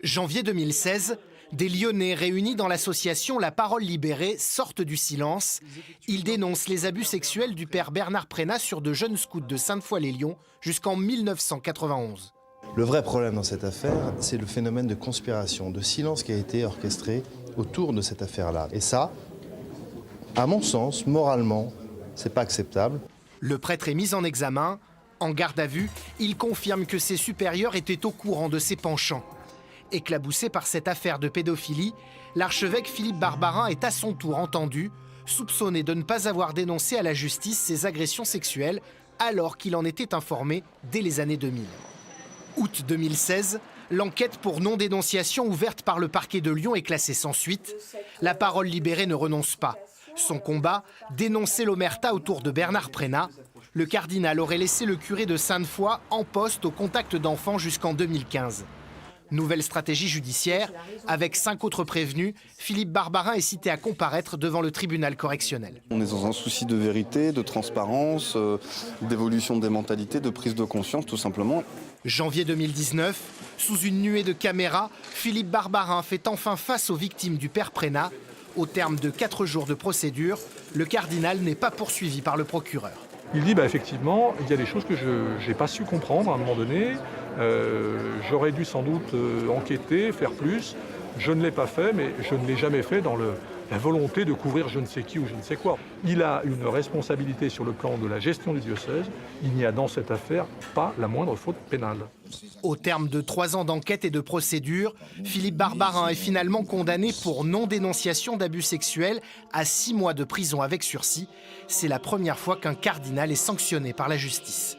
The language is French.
Janvier 2016, des Lyonnais réunis dans l'association La Parole Libérée sortent du silence. Ils dénoncent les abus sexuels du père Bernard Prénat sur de jeunes scouts de Sainte-Foy-les-Lyons jusqu'en 1991. Le vrai problème dans cette affaire, c'est le phénomène de conspiration, de silence qui a été orchestré autour de cette affaire-là. Et ça, à mon sens, moralement, c'est pas acceptable. Le prêtre est mis en examen. En garde à vue, il confirme que ses supérieurs étaient au courant de ses penchants. Éclaboussé par cette affaire de pédophilie, l'archevêque Philippe Barbarin est à son tour entendu, soupçonné de ne pas avoir dénoncé à la justice ses agressions sexuelles alors qu'il en était informé dès les années 2000. Août 2016, l'enquête pour non-dénonciation ouverte par le parquet de Lyon est classée sans suite. La Parole Libérée ne renonce pas. Son combat, dénoncer l'omerta autour de Bernard Prénat. Le cardinal aurait laissé le curé de Sainte-Foy en poste au contact d'enfants jusqu'en 2015. Nouvelle stratégie judiciaire, avec 5 autres prévenus, Philippe Barbarin est cité à comparaître devant le tribunal correctionnel. On est dans un souci de vérité, de transparence, d'évolution des mentalités, de prise de conscience tout simplement. Janvier 2019, sous une nuée de caméras, Philippe Barbarin fait enfin face aux victimes du père Prénat. Au terme de 4 jours de procédure, le cardinal n'est pas poursuivi par le procureur. Il dit effectivement, il y a des choses que je n'ai pas su comprendre à un moment donné. J'aurais dû sans doute enquêter, faire plus. Je ne l'ai pas fait, mais je ne l'ai jamais fait dans la volonté de couvrir je ne sais qui ou je ne sais quoi. Il a une responsabilité sur le plan de la gestion du diocèse. Il n'y a dans cette affaire pas la moindre faute pénale. Au terme de 3 ans d'enquête et de procédure, Philippe Barbarin est finalement condamné pour non-dénonciation d'abus sexuels à 6 mois de prison avec sursis. C'est la première fois qu'un cardinal est sanctionné par la justice.